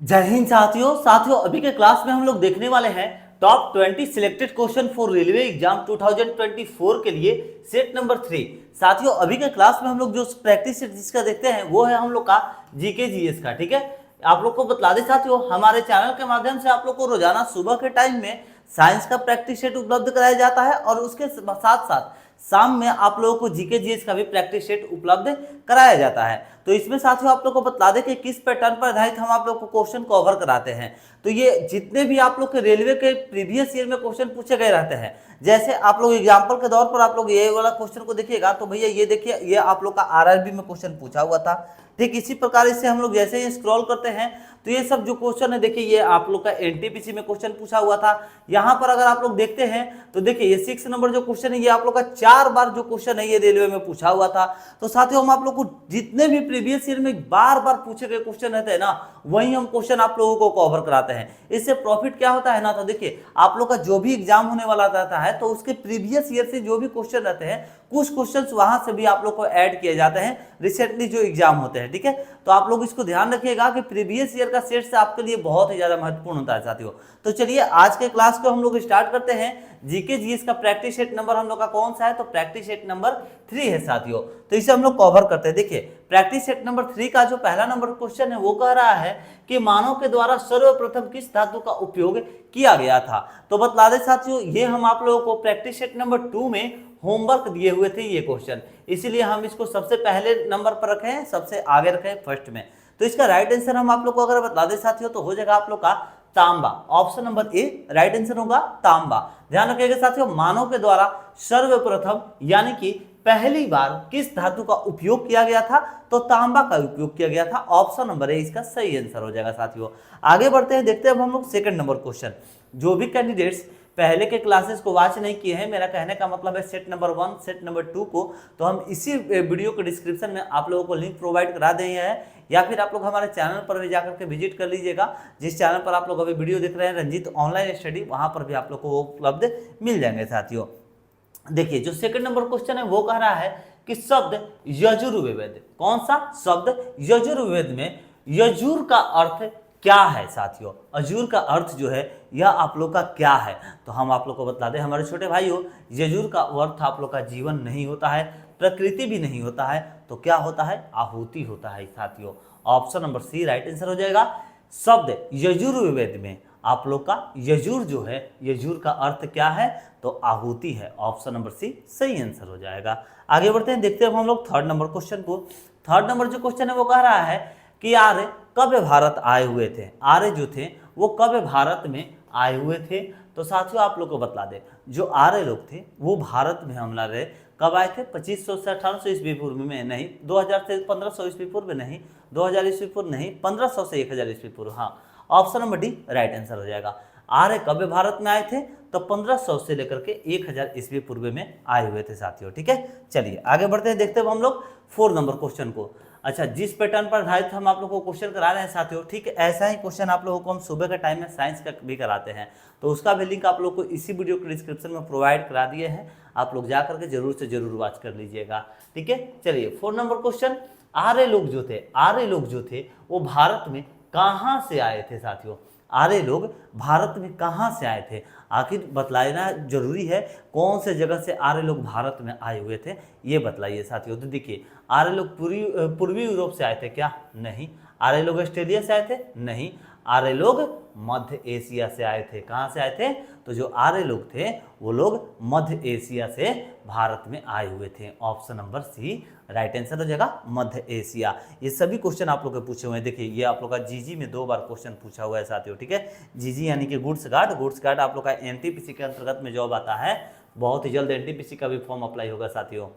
जय हिंद साथियों। अभी के क्लास में हम लोग देखने वाले हैं top 20 selected question for railway exam 2024 के लिए सेट नंबर 3। साथियों अभी के क्लास में हम लोग जो प्रैक्टिस सेट जिसका देखते हैं वो है हम लोग का जीके जीएस का। ठीक है, आप लोग को बता दें साथियों, हमारे चैनल के माध्यम से आप लोग को रोजाना सुबह के टाइम में साइंस का प्रैक्टिस सेट उपलब्ध कराया जाता है और उसके साथ साथ शाम में आप लोगों को जीके जीएस का भी प्रैक्टिस सेट उपलब्ध कराया जाता है। तो इसमें साथियों आप लोग को बता दें कि किस पैटर्न पर आधारित हम आप लोग को क्वेश्चन कवर कराते हैं। तो ये जितने भी आप लोग के रेलवे के प्रीवियस ईयर में क्वेश्चन पूछे गए रहते हैं, जैसे आप लोग एग्जांपल के तौर पर आप लोग ये वाला क्वेश्चन को देखिएगा तो भैया ये देखिए, ये आप लोग का आरआरबी में क्वेश्चन पूछा हुआ था। ठीक इसी प्रकार इससे हम लोग जैसे ही स्क्रॉल करते हैं तो ये सब जो क्वेश्चन है देखिए, ये आप लोग का एनटीपीसी में क्वेश्चन पूछा हुआ था। यहाँ पर अगर आप लोग देखते हैं तो देखिए ये 6 नंबर जो क्वेश्चन है ये आप लोग का 4 बार जो क्वेश्चन है ये रेलवे में पूछा हुआ था। तो साथियों हम आप लोग को जितने भी प्रीवियस ईयर में बार बार पूछे गए क्वेश्चन रहते हैं ना, वही हम क्वेश्चन आप लोगों को कवर कराते हैं। इससे प्रॉफिट क्या होता है ना, तो देखिए आप लोग का जो भी एग्जाम होने वाला रहता है तो उसके प्रीवियस ईयर से जो भी क्वेश्चन रहते हैं कुछ क्वेश्चंस वहां से भी आप लोग को ऐड किए जाते हैं रिसेंटली जो एग्जाम होते हैं। ठीक है, तो आप लोग इसको ध्यान रखिएगा कि प्रीवियस ईयर का सेट से आपके लिए बहुत ही ज्यादा महत्वपूर्ण होता है साथियों। तो चलिए आज के क्लास को हम लोग स्टार्ट करते हैं। जीके जीएस का प्रैक्टिस सेट नंबर हम लोग का कौन सा है, तो प्रैक्टिस सेट नंबर 3 है साथियों। तो इसे हम लोग कवर करते हैं। देखिए प्रैक्टिस सेट नंबर 3 का जो पहला नंबर क्वेश्चन है वो कह रहा है कि मानव के द्वारा सर्वप्रथम किस धातु का उपयोग किया गया था। तो बता दें साथियों, ये हम आप लोगों को प्रैक्टिस सेट नंबर 2 में होमवर्क दिए हुए थे ये क्वेश्चन, इसीलिए हम इसको सबसे पहले नंबर पर रखे हैं, सबसे आगे रखे हैं फर्स्ट में। तो इसका राइट आंसर हम आप लोग को अगर बता दें साथियों तो हो जाएगा आप लोग का तांबा। Option number A right answer होगा तांबा। ध्यान रखिएगा साथियों, मानव के द्वारा सर्वप्रथम यानी कि पहली बार किस धातु का उपयोग किया गया था, तो तांबा का उपयोग किया गया था। ऑप्शन नंबर ए इसका सही आंसर हो जाएगा साथियों। आगे बढ़ते हैं, देखते हैं अब हम लोग सेकंड नंबर क्वेश्चन। जो भी कैंडिडेट्स पहले के क्लासेस को वॉच नहीं किए हैं, मेरा कहने का मतलब है सेट नंबर 1 सेट नंबर 2 को, तो हम इसी वीडियो के डिस्क्रिप्शन में आप लोगों को लिंक प्रोवाइड करा दिए हैं, या फिर आप लोग हमारे चैनल पर भी जाकर के विजिट कर लीजिएगा। जिस चैनल पर आप लोग अभी वीडियो देख रहे हैं रंजीत ऑनलाइन स्टडी, वहां पर भी आप लोग को वो उपलब्ध मिल जाएंगे साथियों। देखिए जो सेकंड नंबर क्वेश्चन है वो कह रहा है कि शब्द यजुर्वेद, कौन सा शब्द यजुर्वेद में यजुर का अर्थ क्या है साथियों। अजूर का अर्थ जो है यह आप लोग का क्या है, तो हम आप लोग को बता दें हमारे छोटे भाइयों, यजुर का अर्थ आप लोग का जीवन नहीं होता है, प्रकृति भी नहीं होता है, तो क्या होता है, आहुति होता है साथियों। Option number C right answer हो जाएगा। शब्द यजुर्वेद में आप लोग का यजुर जो है, यजुर का अर्थ क्या है, तो आहुति है। ऑप्शन नंबर सी सही आंसर हो जाएगा। आगे बढ़ते हैं, देखते हैं हम लोग थर्ड नंबर क्वेश्चन को। थर्ड नंबर जो क्वेश्चन है वो कह रहा है कि आर्य कब भारत आए हुए थे। आर्य जो थे वो कब भारत में आए हुए थे, तो साथियों आप लोग को बता दें जो आर्य लोग थे वो भारत में हमला रहे कब आए थे, 2500 से 1800 ईस्वी पूर्व में नहीं, 2000 से 1500 ईस्वी पूर्व में नहीं, 2000 ईस्वी पूर्व नहीं, 1500 से 1000 ईस्वी पूर्व। हाँ, option number D right answer हो जाएगा। आर्य कब भारत में आए थे, तो 1500 से लेकर के 1000 ईस्वी पूर्व में आए हुए थे साथियों। ठीक है, चलिए आगे बढ़ते हैं, देखते हैं हम लोग 4 नंबर क्वेश्चन को। अच्छा, जिस पैटर्न पर आधारित हम आप लोगों को क्वेश्चन करा रहे हैं साथियों, ठीक है, ऐसा ही क्वेश्चन आप लोगों को हम सुबह के टाइम में साइंस का भी कराते हैं, तो उसका भी लिंक आप लोग को इसी वीडियो के डिस्क्रिप्शन में प्रोवाइड करा दिए हैं, आप लोग जा करके जरूर से जरूर वॉच कर लीजिएगा। ठीक है, चलिए 4 नंबर क्वेश्चन। आर्य लोग जो थे वो भारत में कहाँ से आए थे साथियों। आर्य लोग भारत में कहाँ से आए थे, आखिर बतलाना जरूरी है, कौन से जगह से आर्य लोग भारत में आए हुए थे ये बतलाइए साथियों। तो देखिए आर्य लोग पूर्वी यूरोप से आए थे क्या, नहीं। आर्य लोग ऑस्ट्रेलिया से आए थे, नहीं। आर्य लोग मध्य एशिया से आए थे। कहाँ से आए थे, तो जो आर्य लोग थे वो लोग मध्य एशिया से भारत में आए हुए थे। Option number C right answer हो जाएगा, मध्य एशिया। ये सभी क्वेश्चन आप लोग के पूछे हुए हैं। देखिए ये आप लोग का जीजी में 2 बार क्वेश्चन पूछा हुआ है साथियों। ठीक है, जीजी यानी कि गुड्स गार्ड आप लोग का एनटीपीसी के अंतर्गत में जॉब आता है, बहुत ही जल्द एनटीपीसी का भी फॉर्म अप्लाई होगा साथियों।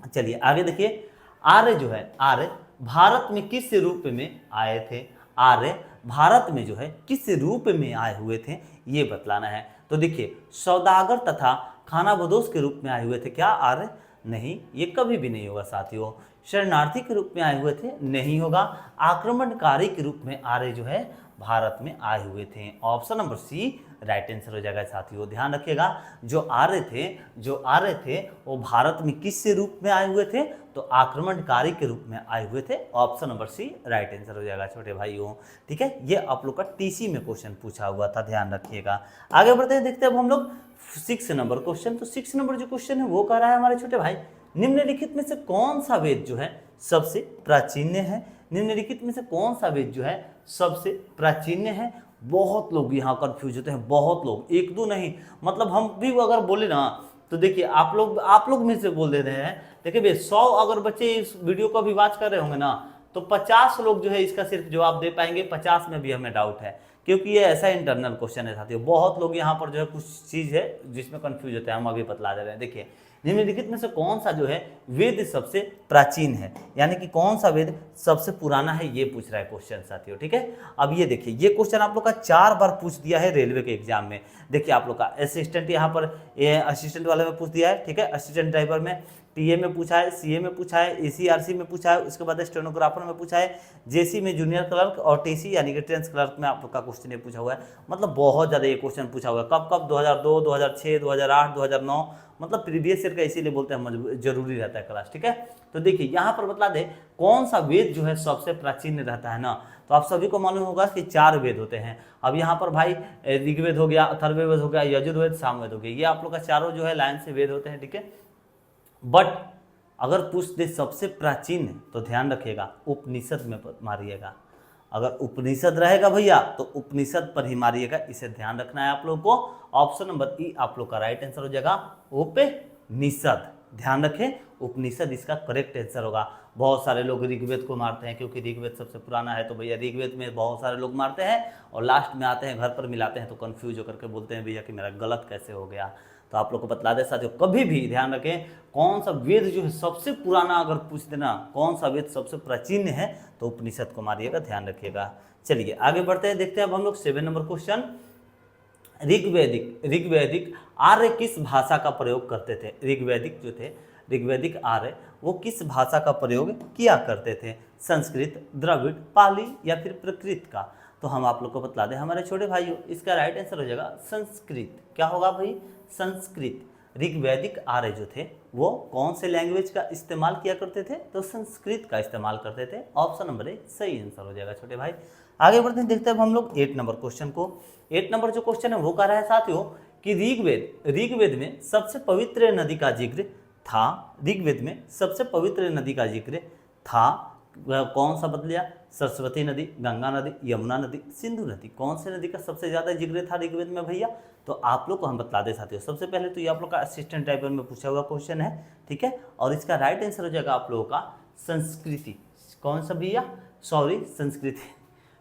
चलिए आगे देखिए, आर्य जो है, आर्य भारत में किस रूप में आए थे, आर्य भारत में जो है किस रूप में आए हुए थे ये बतलाना है। तो देखिए सौदागर तथा खानाबदोश के रूप में आए हुए थे क्या आर्य, नहीं, ये कभी भी नहीं होगा साथियों, शरणार्थी के रूप में आए हुए थे? नहीं होगा। आक्रमणकारी के रूप में आर्य जो है भारत में आए हुए थे। Option number C right answer हो जाएगा साथियों। ध्यान रखिएगा, जो आर्य थे वो भारत में किस रूप में आए हुए थे? तो आक्रमणकारी के रूप में आए हुए थे। Option number C right answer हो जाएगा छोटे भाइयों। ठीक है, ये आप लोग का टीसी में क्वेश्चन पूछा हुआ था, ध्यान रखिएगा। आगे बढ़ते हैं, देखते हैं अब हम लोग 6 नंबर क्वेश्चन। तो 6 नंबर जो क्वेश्चन है वो कह रहा है हमारे छोटे भाई, निम्नलिखित में से कौन सा वेद जो है सबसे प्राचीन है? निम्नलिखित में से कौन सा वेद जो है सबसे प्राचीन है? बहुत लोग यहाँ कंफ्यूज होते हैं, बहुत लोग, एक दो नहीं, मतलब हम भी अगर बोले ना तो देखिए आप लोग में से बोल दे रहे हैं। देखिए भैया 100 अगर बच्चे इस वीडियो को भी वॉच कर रहे होंगे ना तो 50 लोग जो है इसका सिर्फ जवाब दे पाएंगे, 50 में भी हमें डाउट है, क्योंकि ये ऐसा इंटरनल क्वेश्चन है साथियों। बहुत लोग यहाँ पर जो है कुछ चीज़ है जिसमें कंफ्यूज होते हैं, हम अभी बतला दे रहे हैं। देखिए निम्नलिखित में से कौन सा जो है वेद सबसे प्राचीन है, यानी कि कौन सा वेद सबसे पुराना है, ये पूछ रहा है क्वेश्चन साथियों। ठीक है, अब ये देखिए, ये क्वेश्चन आप लोग का 4 बार पूछ दिया है रेलवे के एग्जाम में। देखिए आप लोग का असिस्टेंट यहाँ पर असिस्टेंट वाले में पूछ दिया है, ठीक है, असिस्टेंट ड्राइवर में, टीए में पूछा है, सीए में पूछा है, एसीआरसी में पूछा है, उसके बाद स्टेनोग्राफर में पूछा है, जेसी में जूनियर क्लर्क, और टीसी यानी कि ट्रेंस क्लर्क में आप लोग का क्वेश्चन ये पूछा हुआ है। मतलब बहुत ज़्यादा ये क्वेश्चन पूछा हुआ है। कब कब? 2002, 2006, 2008, 2009, मतलब प्रीवियस ईयर का, इसीलिए बोलते हैं जरूरी रहता है क्लास। ठीक है, तो देखिए यहाँ पर बतला दे कौन सा वेद जो है सबसे प्राचीन रहता है ना, तो आप सभी को मालूम होगा कि 4 वेद होते हैं। अब यहाँ पर भाई ऋग्वेद हो गया, अथर्ववेद हो गया, यजुर्वेद, सामवेद हो गया, ये आप लोग का चारों जो है लाइन से वेद होते हैं। ठीक है, बट अगर पूछ दे सबसे प्राचीन तो ध्यान रखिएगा उपनिषद में मारिएगा। अगर उपनिषद रहेगा भैया तो उपनिषद पर ही मारिएगा, इसे ध्यान रखना है आप लोगों को। ऑप्शन नंबर ई आप लोग का राइट आंसर हो जाएगा उपनिषद। ध्यान रखें, उपनिषद इसका करेक्ट आंसर होगा। बहुत सारे लोग ऋग्वेद को मारते हैं क्योंकि ऋग्वेद सबसे पुराना है, तो भैया ऋग्वेद में बहुत सारे लोग मारते हैं और लास्ट में आते हैं घर पर मिलाते हैं तो कंफ्यूज होकर के बोलते हैं भैया कि मेरा गलत कैसे हो गया। तो आप लोग को बतला दे साथियों, कभी भी ध्यान रखें कौन सा वेद जो है सबसे पुराना, अगर पूछ देना कौन सा वेद सबसे प्राचीन है तो उपनिषद को मारिएगा, ध्यान रखिएगा। चलिए आगे बढ़ते हैं, देखते हैं अब हम लोग 7 नंबर क्वेश्चन। ऋग्वैदिक आर्य किस भाषा का प्रयोग करते थे? ऋग्वैदिक जो थे, ऋग्वैदिक आर्य वो किस भाषा का प्रयोग किया करते थे? संस्कृत, द्रविड़, पाली या फिर प्राकृत का? तो हम आप लोग को बतला दें हमारे छोटे भाइयों, इसका राइट आंसर हो जाएगा संस्कृत। क्या होगा भाई? संस्कृत। ऋग्वैदिक आर्य जो थे वो कौन से लैंग्वेज का इस्तेमाल किया करते थे? तो संस्कृत का इस्तेमाल करते थे। ऑप्शन नंबर ए सही आंसर हो जाएगा छोटे भाई। आगे बढ़ते हैं, देखते हैं हम लोग 8 नंबर क्वेश्चन को। 8 नंबर जो क्वेश्चन है वो कह रहा है साथियों कि ऋग्वेद में सबसे पवित्र नदी का जिक्र था। ऋग्वेद में सबसे पवित्र नदी का जिक्र था, वह कौन सा बदलिया? सरस्वती नदी, गंगा नदी, यमुना नदी, सिंधु नदी। कौन से नदी का सबसे ज्यादा जिक्र था ऋग्वेद में भैया? तो आप लोग को हम बता दें साथियों, सबसे पहले तो ये आप लोग का असिस्टेंट टाइपर में पूछा हुआ क्वेश्चन है। ठीक है, और इसका राइट आंसर हो जाएगा आप लोगों का संस्कृति। कौन सा भैया? सॉरी, संस्कृति,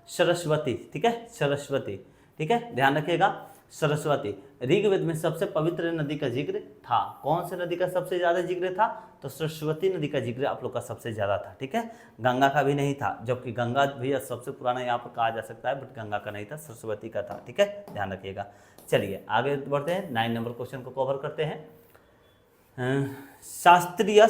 सरस्वती। ठीक है, सरस्वती। ठीक है, ध्यान रखिएगा, सरस्वती। ऋग्वेद में सबसे पवित्र नदी का जिक्र था। कौन सी नदी का सबसे ज्यादा जिक्र था? तो सरस्वती नदी का जिक्र आप लोग का सबसे ज्यादा था। ठीक है, गंगा का भी नहीं था, जबकि गंगा भैया सबसे पुराना यहाँ पर कहा जा सकता है, बट गंगा का नहीं था, सरस्वती का था। ठीक है, ध्यान रखिएगा। चलिए आगे बढ़ते हैं, 9 नंबर क्वेश्चन को कवर करते हैं। शास्त्रीय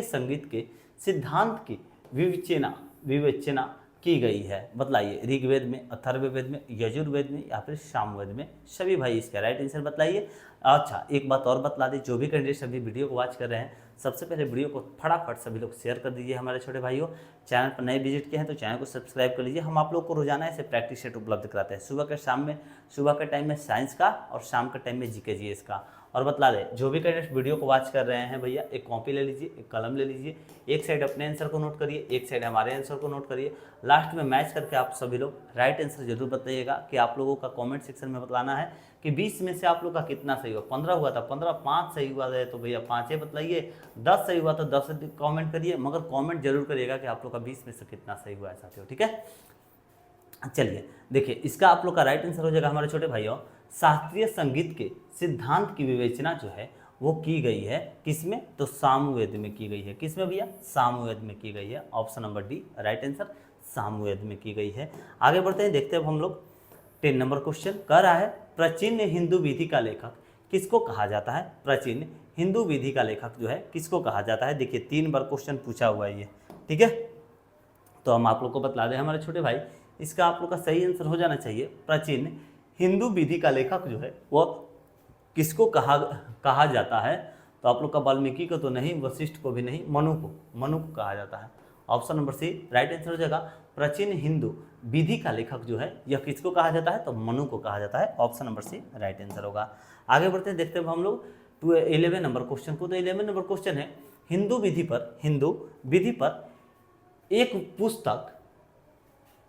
संगीत के सिद्धांत की विवेचना की गई है, बतलाइए। ऋग्वेद में, अथर्ववेद में, यजुर्वेद में या फिर सामवेद में? सभी भाई इसका राइट आंसर बतलाइए। अच्छा, एक बात और बतला दी, जो भी कैंडिडेट सभी वीडियो को वॉच कर रहे हैं, सबसे पहले वीडियो को फटाफट सभी लोग शेयर कर दीजिए हमारे छोटे भाइयों। चैनल पर नए विजिट किए हैं तो चैनल को सब्सक्राइब कर लीजिए। हम आप लोग को रोजाना ऐसे प्रैक्टिस सेट उपलब्ध कराते हैं, सुबह के टाइम में साइंस का और शाम के टाइम में जीके जीएस का। और बतला दें, जो भी कैंडिडेट वीडियो को वॉच कर रहे हैं भैया, एक कॉपी ले लीजिए, एक कलम ले लीजिए, एक साइड अपने आंसर को नोट करिए, एक साइड हमारे आंसर को नोट करिए। लास्ट में मैच करके आप सभी लोग राइट आंसर जरूर बताइएगा कि आप लोगों का कमेंट सेक्शन में बताना है कि 20 में से आप लोग का कितना सही हुआ। 15 हुआ था, 15, 5 सही हुआ है तो भैया 5 बतलाइए, 10 सही हुआ तो 10 कमेंट करिए, मगर कमेंट जरूर करिएगा कि आप लोग का 20 में से कितना सही हुआ है साथियों। ठीक है, चलिए देखिए, इसका आप लोग का राइट आंसर हो जाएगा हमारे छोटे भाइयों, शास्त्रीय संगीत के सिद्धांत की विवेचना जो है वो की गई है किसमें? तो सामवेद में की गई है। किसमें भैया? सामवेद में की गई है। Option number D right answer, Samaveda में की गई है। आगे बढ़ते हैं, देखते हैं अब हम लोग 10 नंबर क्वेश्चन। कह रहा है प्राचीन हिंदू विधि का लेखक किसको कहा जाता है? प्राचीन हिंदू विधि का लेखक जो है किसको कहा जाता है। देखिए 3 बार क्वेश्चन पूछा हुआ है ये, ठीक है। तो हम आप लोग को बतला दें हमारे छोटे भाई, इसका आप लोग का सही आंसर हो जाना चाहिए प्राचीन हिंदू विधि का लेखक जो है वो किसको कहा जाता है। तो आप लोग का वाल्मीकि को तो नहीं, वशिष्ठ को भी नहीं, मनु को कहा जाता है। Option number C right answer हो जाएगा। प्राचीन हिंदू विधि का लेखक जो है यह किसको कहा जाता है, तो मनु को कहा जाता है। Option number C right answer होगा। आगे बढ़ते हैं, देखते हैं हम लोग 11 नंबर क्वेश्चन को। तो 11 नंबर क्वेश्चन है हिंदू विधि पर एक पुस्तक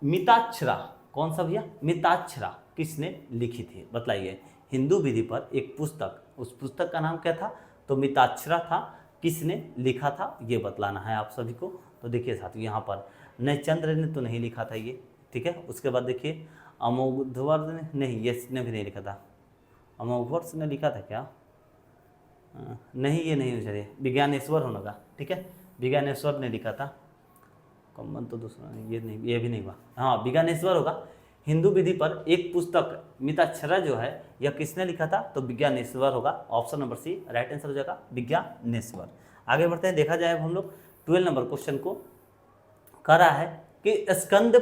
मिताक्षरा, कौन सा भैया, मिताक्षरा किसने लिखी थी, बताइए। हिंदू विधि पर एक पुस्तक, उस पुस्तक का नाम क्या था, तो मिताक्षरा था। किसने लिखा था ये बतलाना है आप सभी को। तो देखिए साथियों यहाँ पर नयचंद्र ने तो नहीं लिखा था ये, ठीक है। उसके बाद देखिए अमोघवर्ष ने, नहीं ये इसने भी नहीं लिखा था। अमोघवर्ष ने लिखा था क्या, नहीं ये नहीं हो चलिए, विज्ञानेश्वर होगा, ठीक है। विज्ञानेश्वर ने लिखा था। कॉमन तो दूसरा नहीं, ये नहीं, ये भी नहीं हुआ, हाँ विज्ञानेश्वर होगा। हिंदू विधि पर एक पुस्तक मिताक्षरा जो है यह किसने लिखा था, तो विज्ञानेश्वर होगा। Option number C right answer हो जाएगा, विज्ञानेश्वर। आगे बढ़ते हैं, देखा जाए हम लोग 12 नंबर क्वेश्चन को। करा है कि स्कंद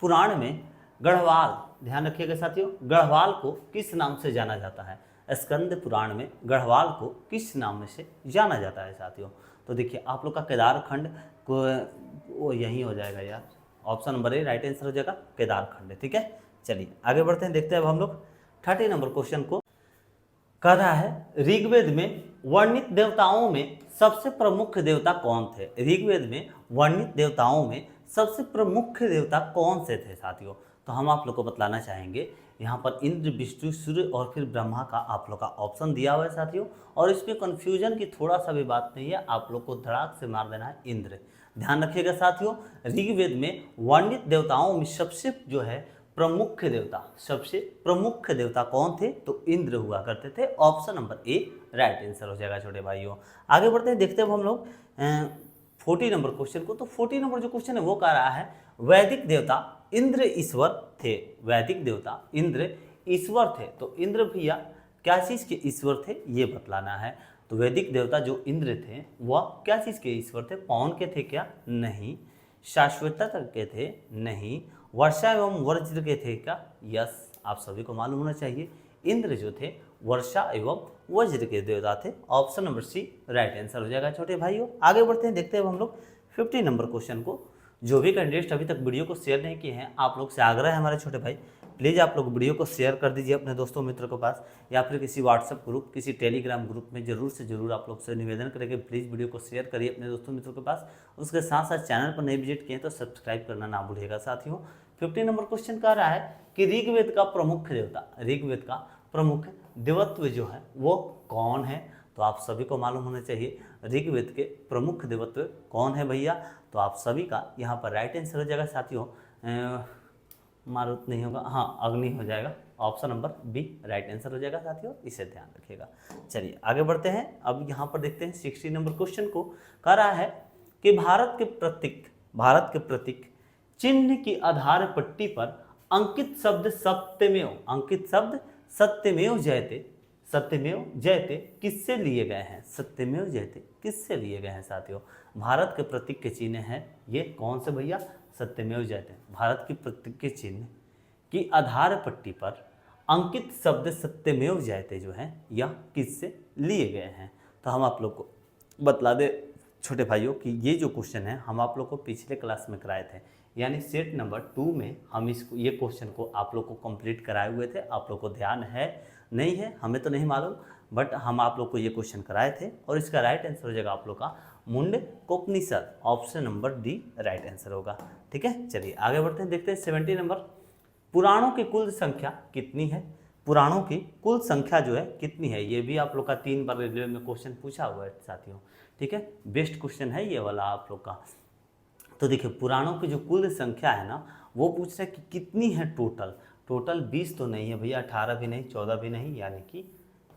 पुराण में गढ़वाल, ध्यान रखिएगा साथियों, गढ़वाल को किस नाम से जाना जाता है। स्कंद पुराण में गढ़वाल को किस नाम से जाना जाता है साथियों। तो देखिए आप लोग का केदारखंड को, वो यही हो जाएगा यार, option number A right answer हो जाएगा, केदारखंड, ठीक है। चलिए आगे बढ़ते हैं, देखते हैं अब हम लोग 30 नंबर क्वेश्चन को। कह रहा है ऋग्वेद में वर्णित देवताओं में सबसे प्रमुख देवता कौन थे। ऋग्वेद में वर्णित देवताओं में सबसे प्रमुख देवता कौन से थे साथियों। तो हम आप लोग को बतलाना चाहेंगे, यहाँ पर इंद्र, विष्णु, सूर्य और फिर ब्रह्मा का आप लोग का ऑप्शन दिया हुआ है साथियों। और इसमें कन्फ्यूजन की थोड़ा सा भी बात नहीं है, आप लोग को धड़ाक से मार देना है इंद्र। ध्यान रखिएगा साथियों, ऋग्वेद में वर्णित देवताओं में सबसे जो है प्रमुख देवता, सबसे प्रमुख देवता कौन थे, तो इंद्र हुआ करते थे। Option number A right answer हो जाएगा छोटे भाइयों। आगे बढ़ते हैं, देखते हैं हम लोग 40 नंबर क्वेश्चन को। तो 40 नंबर जो क्वेश्चन है वो कह रहा है वैदिक देवता इंद्र ईश्वर थे। वैदिक देवता इंद्र ईश्वर थे। तो इंद्र भैया क्या चीज़ के ईश्वर थे ये बतलाना है। तो वैदिक देवता जो इंद्र थे वह क्या चीज़ के ईश्वर थे, पवन के थे क्या, नहीं। शाश्वतता के थे, नहीं। वर्षा एवं वज्र के थे क्या, यस। आप सभी को मालूम होना चाहिए इंद्र जो थे वर्षा एवं वज्र के देवता थे। Option number C right answer हो जाएगा छोटे भाइयों। आगे बढ़ते हैं, देखते हैं हम लोग 50 नंबर क्वेश्चन को। जो भी कैंडिडेट अभी तक वीडियो को शेयर नहीं किए हैं, आप लोग से आग्रह है हमारे छोटे भाई, प्लीज़ आप लोग वीडियो को शेयर कर दीजिए अपने दोस्तों मित्रों के पास, या फिर किसी व्हाट्सएप ग्रुप, किसी टेलीग्राम ग्रुप में जरूर से जरूर आप लोग से निवेदन करेंगे, प्लीज़ वीडियो को शेयर करिए अपने दोस्तों मित्रों के पास। उसके साथ साथ चैनल पर नए विजिट किए तो सब्सक्राइब करना ना भूलिएगा साथियों। 50 नंबर क्वेश्चन कह रहा है कि ऋग्वेद का प्रमुख देवता, ऋग्वेद का प्रमुख देवत्व जो है वो कौन है। तो आप सभी को मालूम होना चाहिए ऋग्वेद के प्रमुख देवत्व कौन है भैया। तो आप सभी का यहाँ पर राइट आंसर हो जाएगा साथियों, मारुत नहीं होगा, हाँ अग्नि हो जाएगा। Option number B right answer हो जाएगा साथियों, इसे ध्यान रखिएगा। चलिए आगे बढ़ते हैं, अब यहाँ पर देखते हैं 60 नंबर क्वेश्चन को। कह रहा है कि भारत के प्रतीक चिन्ह की आधार पट्टी पर अंकित शब्द सत्यमेव जयते किससे लिए गए हैं। सत्यमेव जयते किससे लिए गए हैं साथियों। भारत के प्रतीक के चिन्ह हैं ये कौन से भैया, सत्यमेव जयते। भारत की प्रतीक के चिन्ह की आधार पट्टी पर अंकित शब्द सत्यमेव जयते जो है यह किससे लिए गए हैं। तो हम आप लोग को बतला दे छोटे भाइयों कि ये जो क्वेश्चन है हम आप लोग को पिछले क्लास में कराए थे, यानी सेट नंबर 2 में हम ये क्वेश्चन को आप लोग को कंप्लीट कराए हुए थे। आप लोग को ध्यान है नहीं है हमें तो नहीं मालूम, बट हम आप लोग को ये क्वेश्चन कराए थे। और इसका राइट आंसर हो जाएगा आप लोग का Mundakopanishad. Option number D right answer होगा, ठीक है। चलिए आगे बढ़ते हैं, देखते हैं 70 नंबर। पुराणों की कुल संख्या कितनी है। पुराणों की कुल संख्या जो है कितनी है, ये भी आप लोग का 3 बार रेलवे में क्वेश्चन पूछा हुआ है साथियों, ठीक है। बेस्ट क्वेश्चन है ये वाला आप लोग का। तो देखिए पुराणों की जो कुल संख्या है ना वो पूछ रहा है कि कितनी है टोटल। 20 तो नहीं है भैया, 18 भी नहीं, 14 भी नहीं, यानी कि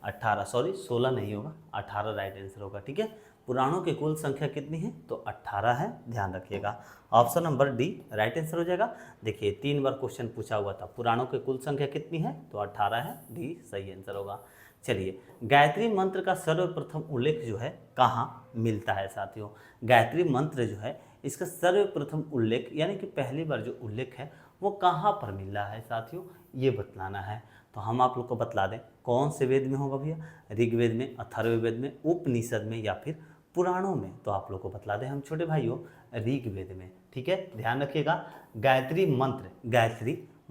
16 नहीं होगा, 18 राइट आंसर होगा, ठीक है। पुराणों की कुल संख्या कितनी है, तो 18 है, ध्यान रखिएगा। Option number D right answer हो जाएगा। देखिए 3 बार क्वेश्चन पूछा हुआ था, पुराणों की कुल संख्या कितनी है, तो 18 है, डी सही आंसर होगा। चलिए, गायत्री मंत्र का सर्वप्रथम उल्लेख जो है कहाँ मिलता है साथियों? गायत्री मंत्र जो है इसका सर्वप्रथम उल्लेख यानी कि पहली बार जो उल्लेख है वो कहाँ पर मिल रहा है साथियों, ये बतलाना है। तो हम आप लोग को बतला दें कौन से वेद में होगा भैया, ऋग्वेद में, अथर्ववेद में, उपनिषद में या फिर पुराणों में। तो आप लोग को बतला दें हम छोटे भाइयों ऋग्वेद में। ठीक है, ध्यान रखिएगा, गायत्री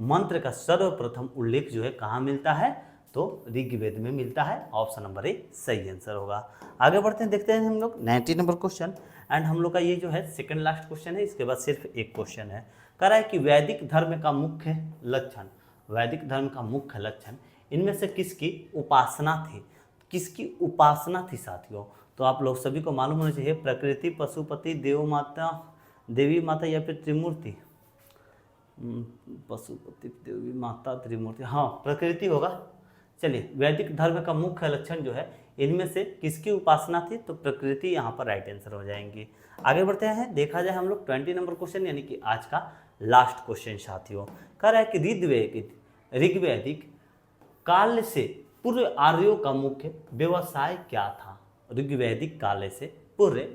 मंत्र का सर्वप्रथम उल्लेख जो है कहाँ मिलता है, तो ऋग्वेद में मिलता है। ऑप्शन नंबर ए सही आंसर होगा। आगे बढ़ते हैं, देखते हैं हम लोग 90 नंबर क्वेश्चन। एंड हम लोग का ये जो है सेकंड लास्ट क्वेश्चन है, इसके बाद सिर्फ एक क्वेश्चन है। कह रहा है कि वैदिक धर्म का मुख्य लक्षण, वैदिक धर्म का मुख्य लक्षण इनमें से किसकी उपासना थी, किसकी उपासना थी साथियों? तो आप लोग सभी को मालूम होना चाहिए, प्रकृति, पशुपति, देवी माता या फिर त्रिमूर्ति। पशुपति, देवी माता, त्रिमूर्ति, हाँ प्रकृति होगा। चलिए, वैदिक धर्म का मुख्य लक्षण जो है इनमें से किसकी उपासना थी, तो प्रकृति यहाँ पर राइट आंसर हो जाएंगी। आगे बढ़ते हैं, देखा जाए हम लोग 20 नंबर क्वेश्चन यानी कि आज का लास्ट क्वेश्चन साथियों। कह रहा है कि ऋग्वैदिक काल से पूर्व आर्यों का मुख्य व्यवसाय क्या था? ऋग्वैदिक काल से पूर्व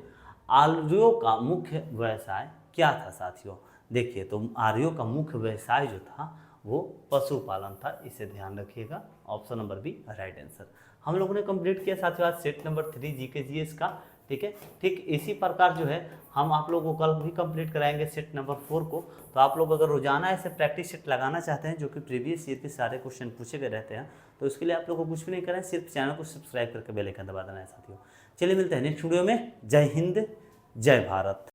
आर्यों का मुख्य व्यवसाय क्या था साथियों? देखिए, तो आर्यों का मुख्य व्यवसाय जो था वो पशुपालन था, इसे ध्यान रखिएगा। Option number B right answer. हम लोगों ने कंप्लीट किया साथियों आज सेट नंबर 3 जीके जीएस का। ठीक है, ठीक इसी प्रकार जो है हम आप लोगों को कल भी कंप्लीट कराएंगे सेट नंबर 4 को। तो आप लोग अगर रोजाना ऐसे प्रैक्टिस सेट लगाना चाहते हैं जो कि प्रीवियस ईयर के सारे क्वेश्चन पूछे गए रहते हैं, तो उसके लिए आप लोग को कुछ भी नहीं करना है, सिर्फ चैनल को सब्सक्राइब करके बेल आइकन दबा देना है साथियों। चलिए मिलते हैं नेक्स्ट वीडियो में। जय हिंद, जय भारत।